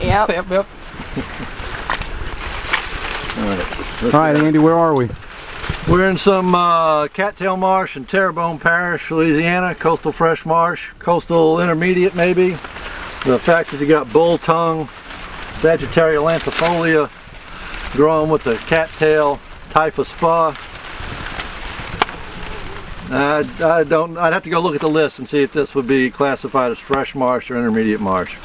Yep. Yep. All right, Andy, where are we? We're in some cattail marsh in Terrebonne Parish, Louisiana, coastal fresh marsh, coastal intermediate maybe. The fact that you got bull tongue, Sagittaria lentifolia growing with the cattail typhus spa. I'd have to go look at the list and see if this would be classified as fresh marsh or intermediate marsh.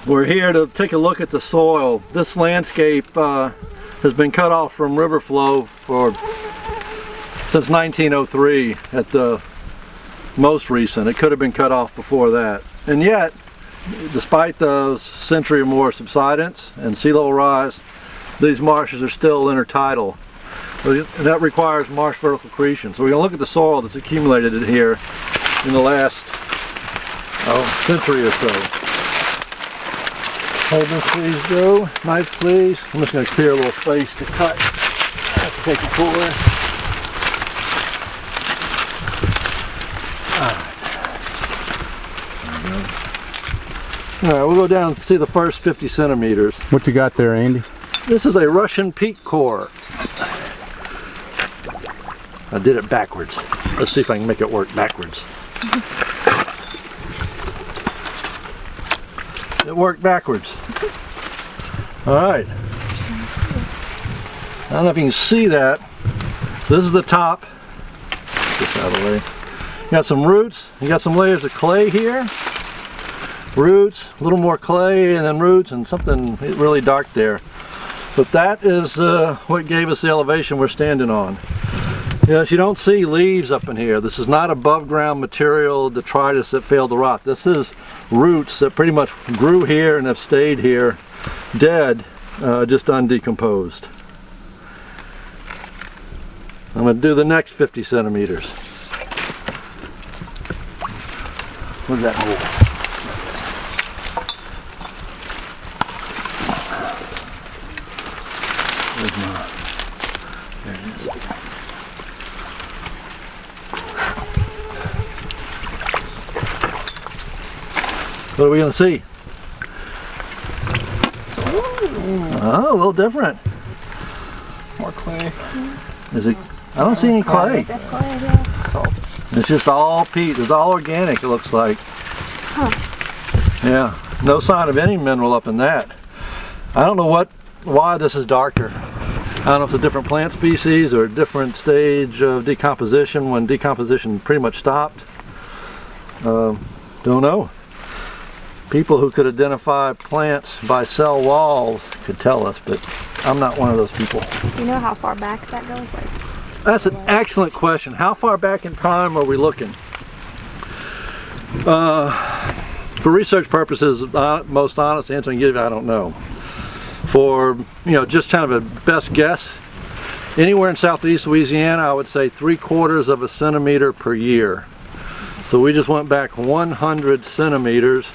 We're here to take a look at the soil. This landscape has been cut off from river flow since 1903 at the most recent. It could have been cut off before that. And yet, despite the century or more subsidence and sea level rise, these marshes are still intertidal. That requires marsh vertical accretion. So we're going to look at the soil that's accumulated in here in the last century or so. Hold this please, Joe. Knife please. I'm just going to clear a little space to cut. I have to take a puller. Alright, we'll go down and see the first 50 centimeters. What you got there, Andy? This is a Russian peat core. I did it backwards. Let's see if I can make it work backwards. It worked backwards. Alright. I don't know if you can see that. This is the top. Get this out of the way. You got some roots. You got some layers of clay here. Roots, a little more clay, and then roots, and something really dark there. But that is what gave us the elevation we're standing on. Yes, you don't see leaves up in here. This is not above ground material detritus that failed to rot. This is roots that pretty much grew here and have stayed here dead, just undecomposed. I'm going to do the next 50 centimeters. Where's that hole? There it is. What are we going to see? Oh, a little different. More clay. Is it? I don't see any clay. That's clay, yeah. It's just all peat. It's all organic, it looks like. Huh. Yeah, no sign of any mineral up in that. I don't know why this is darker. I don't know if it's a different plant species or a different stage of decomposition when decomposition pretty much stopped. Don't know. People who could identify plants by cell walls could tell us, but I'm not one of those people. You know how far back that goes? That's an excellent question. How far back in time are we looking? For research purposes, most honest answer I can give you, I don't know. For, just kind of a best guess, anywhere in southeast Louisiana, I would say 3/4 of a centimeter per year. So we just went back 100 centimeters.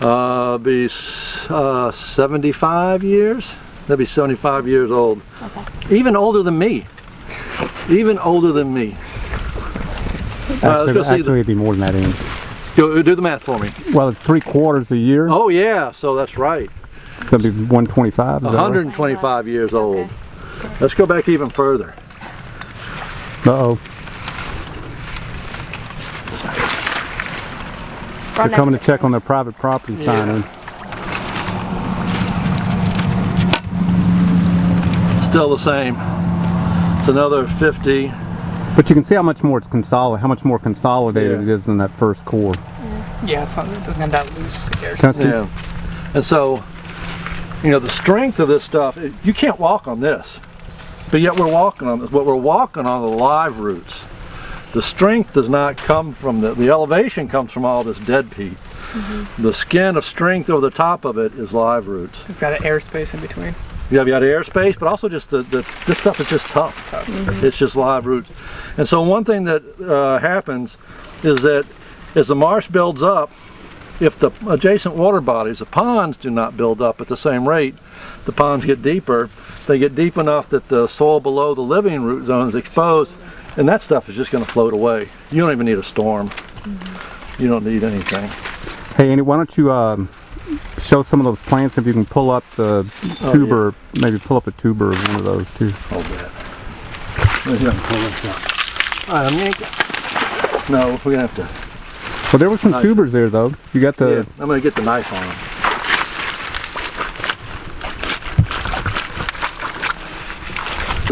Be 75 years? That'd be 75 years old. Okay. Even older than me. Even older than me. Actually, it'd be more than that, Andy. Do the math for me. Well, it's 3/4 a year. Oh yeah, so that's right. So it'd be 125. 125 years old. Okay. Let's go back even further. Uh-oh. They're coming to check on their private property sign. Still the same. It's another 50. But you can see how much more consolidated it is than that first core. Yeah, it doesn't have that loose air. Yeah. And so, the strength of this stuff, you can't walk on this. But yet we're walking on this. But we're walking on the live roots. The strength does not come from the elevation comes from all this dead peat. Mm-hmm. The skin of strength over the top of it is live roots. It's got an airspace in between. Yeah, you got airspace, but also just this stuff is just tough. Mm-hmm. It's just live roots. And so one thing that happens is that as the marsh builds up, if the adjacent water bodies, the ponds do not build up at the same rate, the ponds get deeper. They get deep enough that the soil below the living root zone is exposed, and that stuff is just going to float away. You don't even need a storm. Mm-hmm. You don't need anything. Hey, Andy, why don't you show some of those plants if you can pull up the tuber, maybe pull up a tuber of one of those too. I'll bet. Let me pull this up. Alright, I'm gonna... No, we're gonna have to... Well, there were some tubers there though. You got the... Yeah, I'm gonna get the knife on them.